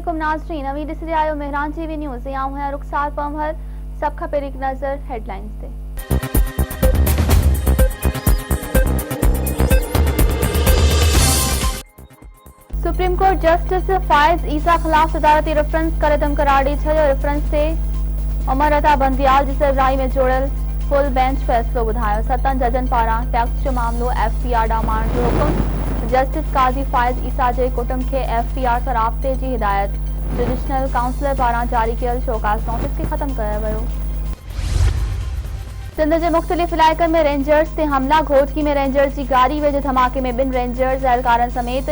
अस्सलामुअलैकुम नाज़रीन, नवी ॾिसी रहिया आहियो मेहरान टीवी न्यूज़। आऊं आहियां रुखसार पंवर। सभ खां पहिरीं नज़र हेडलाइंस ते। सुप्रीम कोर्ट जस्टिस फाइज़ ईसा ख़िलाफ़ सदारती रेफरेंस करे दम करार ॾेई छॾियो। रेफरेंस ते उमर अता बंदियाल जी सरबराही में जोड़ियल फुल बेंच फ़ैसिलो ॿुधायो। 7 जजनि पारां टैक्स जो मामलो FPR ॾांहुं मारण जो हुकुम। जस्टिस काज़ी फाइज़ ईसा जे कुटुंब खे FPR सां राब्ते जी हिदायत। जुडिशनल काउंसिलर पारां जारी कयल शोकास नोटिस खे ख़त्म कयो वियो। सिंध जे मुख़्तलिफ़ इलाइक़नि में रेंजर्स ते हमला। घोटकी में रेंजर्स जी गाड़ी वेझे धमाके में 2 रेंजर्स एहलकारनि समेत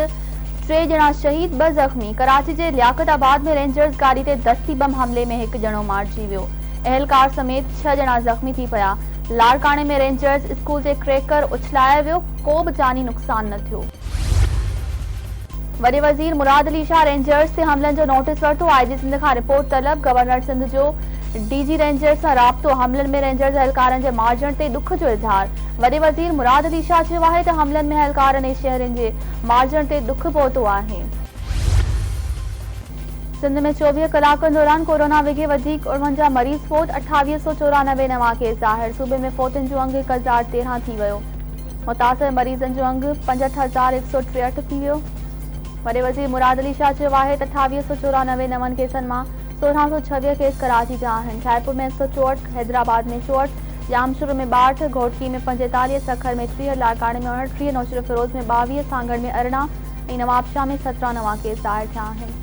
3 ॼणा शहीद, 2 ज़ख़्मी। कराची जे लियाकताबाद में रेंजर्स गाड़ी ते दस्ती बम हमले में 1 ॼणो मारिजी वियो। एहलकार समेत 6 ॼणा ज़ख़्मी थी पिया। लाड़काणे में रेंजर्स स्कूल ते क्रैकर उछलायो वियो। को बि जानी नुक़सान न थियो। वॾे वज़ीर मुराद अली शाह रेंजर्स ते हमलनि जो नोटिस वरितो। IG सिंध खां रिपोर्ट तलब। गवर्नर सिंध जो DG रेंजर्स सां राब्तो। हमलनि में रेंजर्स एहलकारनि जे मारिजण ते दुख जो इज़हार। वॾे वज़ीर मुराद अली शाह चयो आहे त हमलनि में एहलकारनि ऐं शहरियुनि जे मारिजण ते दुख पहुतो आहे। सिंध में 24 कलाकनि दौरान कोरोना विघे वधीक 49 मरीज़ फोत। 2894 नवां केस ज़ाहिर। सूबे में फोतुनि जो अंग 1013 थी वियो। मुतासिर मरीज़नि जो अंग 65163 थी वियो। वॾे वज़ीर मुराद अली शाह चयो आहे त 2894 नवनि केसनि मां 1626 केस कराची जा आहिनि। खैरपुर में 164, हैदराबाद में 64, जामशुरू में 62, घोटकी में 45, सखर में 63, लाड़काणे में 29, नौशर फिरोज में 22, सांगड़ में 18 ऐं नवाबशाह में 17 नवां केस ज़ाहिर थिया आहिनि।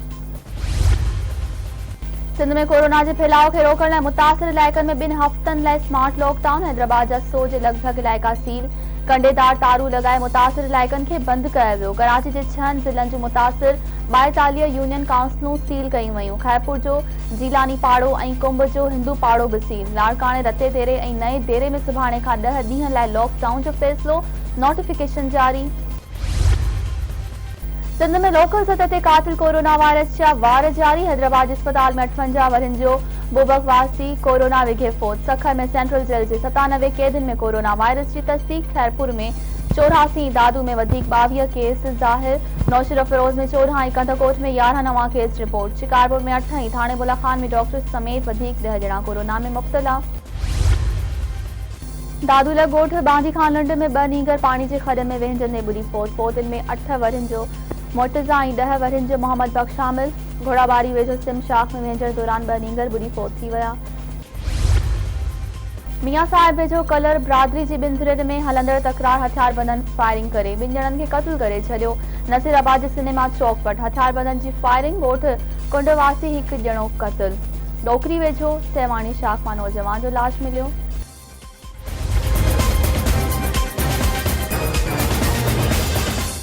सिंध में कोरोना जे फैलाव खे रोकण लाइ मुतासिर इलाइक़नि में 2 हफ़्तनि लाइ स्मार्ट लॉकडाउन। हैदराबाद जा 100 जे लॻभॻि इलाइक़ा सील। कंडेदार तारू लॻाए मुतासिर इलाइक़नि खे बंदि कयो वियो। कराची जे 6 ज़िलनि जूं मुतासिर 42 यूनियन काउंसिलूं सील कयूं वयूं। खैरपुर जो जीलानी पाड़ो ऐं कुंभ जो हिंदू पाड़ो बि सील। लाड़काणे, रते देरे ऐं नए देरे में सुभाणे खां 10 ॾींहं लाइ लॉकडाउन जो फ़ैसिलो। नोटिफिकेशन जारी। सिंध में लोकल सतह ते कातिल कोरोना वायरस जा वार जारी। हैदराबाद अस्पताल में 58 वरनि जो बुबक वासी कोरोना विघे फोत। सखर में सेंट्रल जेल जे 97 कैदियुनि में कोरोना वायरस जी तस्दीक। खैरपुर में 84, दादू में वधीक 22 केस ज़ाहिर। नौशर फिरोज में 14 ऐं कंथकोट में 11 नवां केस रिपोर्ट। शिकारपुर में 8 ऐं थाणे बुला खान में डॉक्टर समेत वधीक 10 ॼणा कोरोना में मुब्तला। दादूला ॻोठ बांदी खान लंड में 2 नीगर पानी जे खॾ में वहिंजंदे ॿुॾी फोत। फोतुनि में 8 वरनि जो मुर्तज़ा ऐं 10 वरनि जो मोहम्मद बख्श शामिल। घोड़ाबारी वेझो सिम शाख में वहिंजण दौरान 2 नीगर ॿुॾी फोत थी विया। मियां साहिब वेझो कलर बिरादरी जी 2 धुरियुनि में हलंदड़ तकरार। हथियारबंदनि फायरिंग करे 2 ॼणनि खे क़त्ल करे छॾियो। नसीराबाद जे सिनेमा चौक वटि हथियारबंदनि जी फायरिंग। ॻोठ कुंडवासी 1 ॼणो क़त्ल। डोकरी वेझो सेवाणी शाख मां नौजवान जो लाश मिलियो।